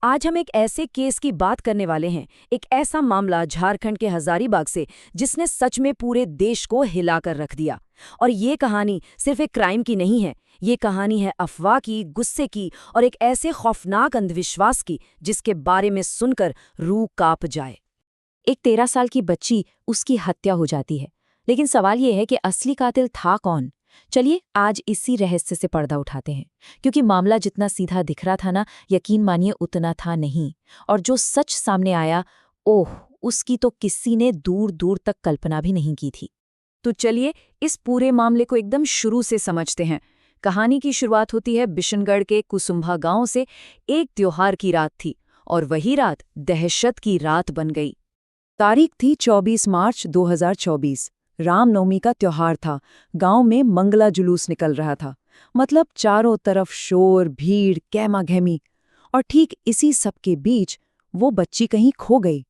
आज हम एक ऐसे केस की बात करने वाले हैं, एक ऐसा मामला झारखंड के हजारीबाग से जिसने सच में पूरे देश को हिलाकर रख दिया। और ये कहानी सिर्फ एक क्राइम की नहीं है, ये कहानी है अफवाह की, गुस्से की और एक ऐसे खौफनाक अंधविश्वास की जिसके बारे में सुनकर रूह कांप जाए। एक 13 साल की बच्ची, उसकी हत्या हो जाती है। लेकिन सवाल ये है कि असली कातिल था कौन? चलिए आज इसी रहस्य से पर्दा उठाते हैं, क्योंकि मामला जितना सीधा दिख रहा था ना, यकीन मानिए उतना था नहीं। और जो सच सामने आया, ओह, उसकी तो किसी ने दूर दूर तक कल्पना भी नहीं की थी। तो चलिए इस पूरे मामले को एकदम शुरू से समझते हैं। कहानी की शुरुआत होती है बिशनगढ़ के कुसुम्भा गांव से। एक त्योहार की रात थी और वही रात दहशत की रात बन गई। तारीख थी 24 मार्च 2024। रामनवमी का त्योहार था। गांव में मंगला जुलूस निकल रहा था। मतलब चारों तरफ शोर, भीड़, गहमा-गहमी। और ठीक इसी सब के बीच वो बच्ची कहीं खो गई।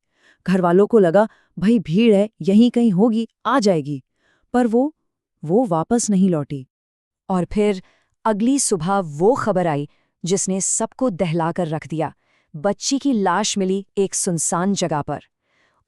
घरवालों को लगा भाई भीड़ है, यहीं कहीं होगी, आ जाएगी। पर वो वापस नहीं लौटी। और फिर अगली सुबह वो खबर आई जिसने सबको दहलाकर रख दिया। बच्ची की लाश मिली एक सुनसान जगह पर।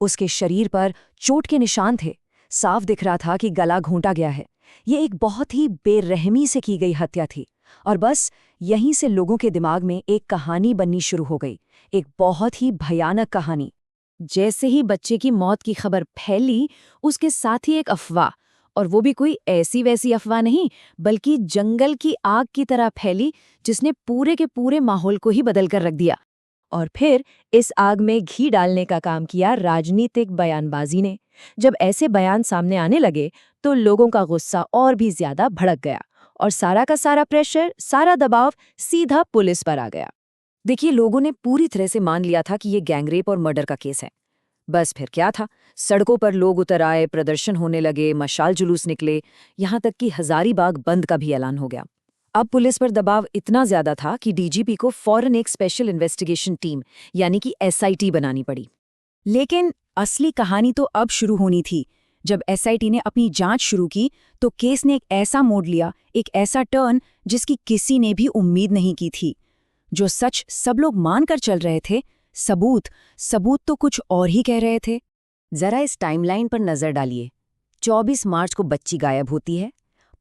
उसके शरीर पर चोट के निशान थे। साफ दिख रहा था कि गला घोंटा गया है। ये एक बहुत ही बेरहमी से की गई हत्या थी। और बस यहीं से लोगों के दिमाग में एक कहानी बननी शुरू हो गई, एक बहुत ही भयानक कहानी। जैसे ही बच्चे की मौत की खबर फैली, उसके साथ ही एक अफवाह, और वो भी कोई ऐसी वैसी अफवाह नहीं, बल्कि जंगल की आग की तरह फैली, जिसने पूरे के पूरे माहौल को ही बदल कर रख दिया। और फिर इस आग में घी डालने का काम किया राजनीतिक बयानबाजी ने। जब ऐसे बयान सामने आने लगे तो लोगों का गुस्सा और भी ज्यादा भड़क गया और सारा का सारा प्रेशर, सारा दबाव सीधा पुलिस पर आ गया। देखिए, लोगों ने पूरी तरह से मान लिया था कि ये गैंगरेप और मर्डर का केस है। बस फिर क्या था, सड़कों पर लोग उतर आए, प्रदर्शन होने लगे, मशाल जुलूस निकले, यहाँ तक कि हजारीबाग बंद का भी ऐलान हो गया। अब पुलिस पर दबाव इतना ज्यादा था कि डीजीपी को फौरन एक स्पेशल इन्वेस्टिगेशन टीम यानी कि एसआईटी बनानी पड़ी। लेकिन असली कहानी तो अब शुरू होनी थी। जब एसआईटी ने अपनी जांच शुरू की तो केस ने एक ऐसा मोड़ लिया, एक ऐसा टर्न जिसकी किसी ने भी उम्मीद नहीं की थी। जो सच सब लोग मानकर चल रहे थे, सबूत तो कुछ और ही कह रहे थे। जरा इस टाइमलाइन पर नजर डालिए। 24 मार्च को बच्ची गायब होती है।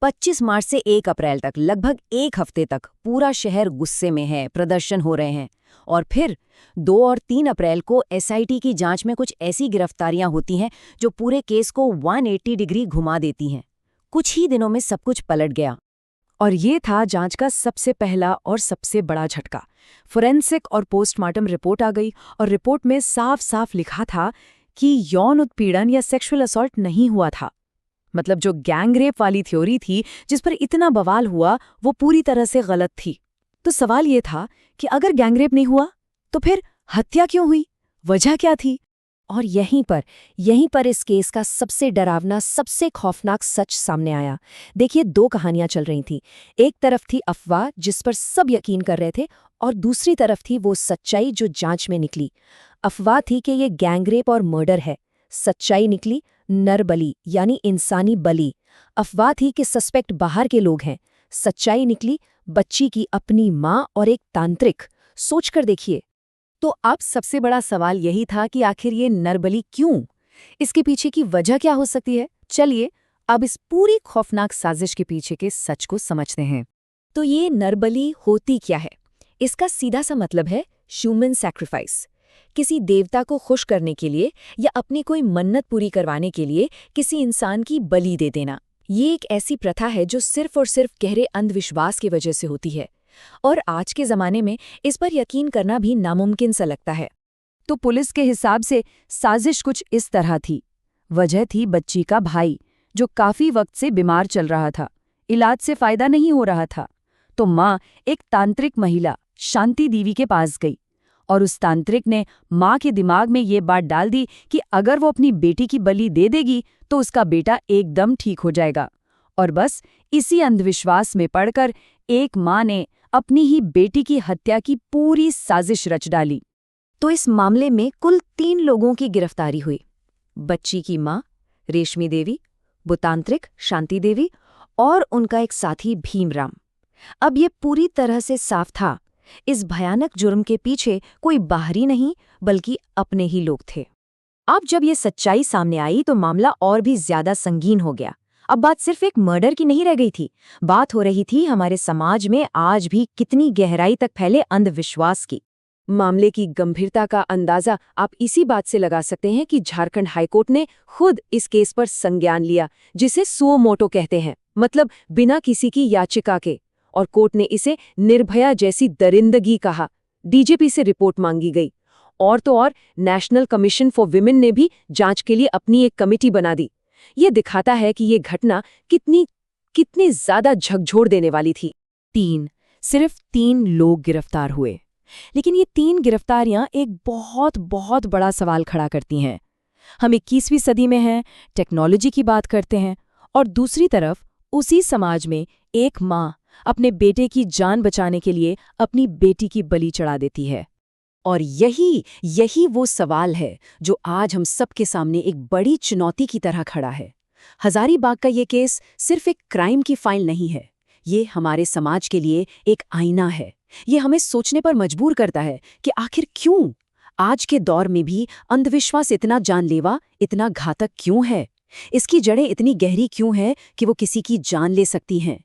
25 मार्च से 1 अप्रैल तक, लगभग एक हफ्ते तक पूरा शहर गुस्से में है, प्रदर्शन हो रहे हैं। और फिर 2 और 3 अप्रैल को एसआईटी की जांच में कुछ ऐसी गिरफ्तारियां होती हैं जो पूरे केस को 180 डिग्री घुमा देती हैं। कुछ ही दिनों में सब कुछ पलट गया। और ये था जांच का सबसे पहला और सबसे बड़ा झटका। फोरेंसिक और पोस्टमार्टम रिपोर्ट आ गई और रिपोर्ट में साफ साफ लिखा था कि यौन उत्पीड़न या सेक्सुअल असॉल्ट नहीं हुआ था। मतलब जो गैंगरेप वाली थ्योरी थी जिस पर इतना बवाल हुआ, वो पूरी तरह से गलत थी। तो सवाल ये था कि अगर गैंगरेप नहीं हुआ तो फिर हत्या क्यों हुई, वजह क्या थी? और यहीं पर इस केस का सबसे डरावना, सबसे खौफनाक सच सामने आया। देखिए, 2 कहानियां चल रही थीं। एक तरफ थी अफवाह जिस पर सब यकीन कर रहे थे, और दूसरी तरफ थी वो सच्चाई जो जांच में निकली। अफवाह थी कि ये गैंगरेप और मर्डर है। सच्चाई निकली नरबली यानी इंसानी बलि। अफवाह थी कि सस्पेक्ट बाहर के लोग हैं। सच्चाई निकली बच्ची की अपनी माँ और एक तांत्रिक। सोचकर देखिए। तो अब सबसे बड़ा सवाल यही था कि आखिर ये नरबली क्यों? इसके पीछे की वजह क्या हो सकती है? चलिए अब इस पूरी खौफनाक साजिश के पीछे के सच को समझते हैं। तो ये नरबली होती क्या है? इसका सीधा सा मतलब है ह्यूमन सैक्रिफाइस। किसी देवता को खुश करने के लिए या अपनी कोई मन्नत पूरी करवाने के लिए किसी इंसान की बलि दे देना। ये एक ऐसी प्रथा है जो सिर्फ और सिर्फ गहरे अंधविश्वास की वजह से होती है, और आज के ज़माने में इस पर यकीन करना भी नामुमकिन सा लगता है। तो पुलिस के हिसाब से साजिश कुछ इस तरह थी। वजह थी बच्ची का भाई, जो काफ़ी वक्त से बीमार चल रहा था, इलाज से फ़ायदा नहीं हो रहा था। तो माँ एक तांत्रिक महिला शांति देवी के पास गई, और उस तांत्रिक ने माँ के दिमाग में ये बात डाल दी कि अगर वो अपनी बेटी की बलि दे देगी तो उसका बेटा एकदम ठीक हो जाएगा। और बस इसी अंधविश्वास में पड़कर एक माँ ने अपनी ही बेटी की हत्या की पूरी साजिश रच डाली। तो इस मामले में कुल 3 लोगों की गिरफ्तारी हुई। बच्ची की माँ रेशमी देवी, वो तांत्रिक शांति देवी, और उनका एक साथी भीमराम। अब ये पूरी तरह से साफ था इस भयानक जुर्म के पीछे कोई बाहरी नहीं बल्कि अपने ही लोग थे। अब जब ये सच्चाई सामने आई तो मामला और भी ज्यादा संगीन हो गया। अब बात सिर्फ एक मर्डर की नहीं रह गई थी, बात हो रही थी हमारे समाज में आज भी कितनी गहराई तक फैले अंधविश्वास की। मामले की गंभीरता का अंदाजा आप इसी बात से लगा सकते हैं कि झारखंड हाईकोर्ट ने खुद इस केस पर संज्ञान लिया, जिसे सुओ मोटो कहते हैं, मतलब बिना किसी की याचिका के। और कोर्ट ने इसे निर्भया जैसी दरिंदगी कहा। डीजीपी से रिपोर्ट मांगी गई। और तो और नेशनल कमीशन फॉर विमेन ने भी जांच के लिए अपनी एक कमेटी बना दी। ये दिखाता है कि ये घटना कितनी ज्यादा झकझोर देने वाली थी। सिर्फ 3 लोग गिरफ्तार हुए, लेकिन ये 3 गिरफ्तारियां एक बहुत बहुत बड़ा सवाल खड़ा करती हैं। हम 21वीं सदी में हैं, टेक्नोलॉजी की बात करते हैं, और दूसरी तरफ उसी समाज में एक माँ अपने बेटे की जान बचाने के लिए अपनी बेटी की बलि चढ़ा देती है। और यही वो सवाल है जो आज हम सबके सामने एक बड़ी चुनौती की तरह खड़ा है। हजारीबाग का ये केस सिर्फ एक क्राइम की फाइल नहीं है, ये हमारे समाज के लिए एक आईना है। ये हमें सोचने पर मजबूर करता है कि आखिर क्यों आज के दौर में भी अंधविश्वास इतना जानलेवा, इतना घातक क्यों है? इसकी जड़ें इतनी गहरी क्यों हैं कि वो किसी की जान ले सकती हैं?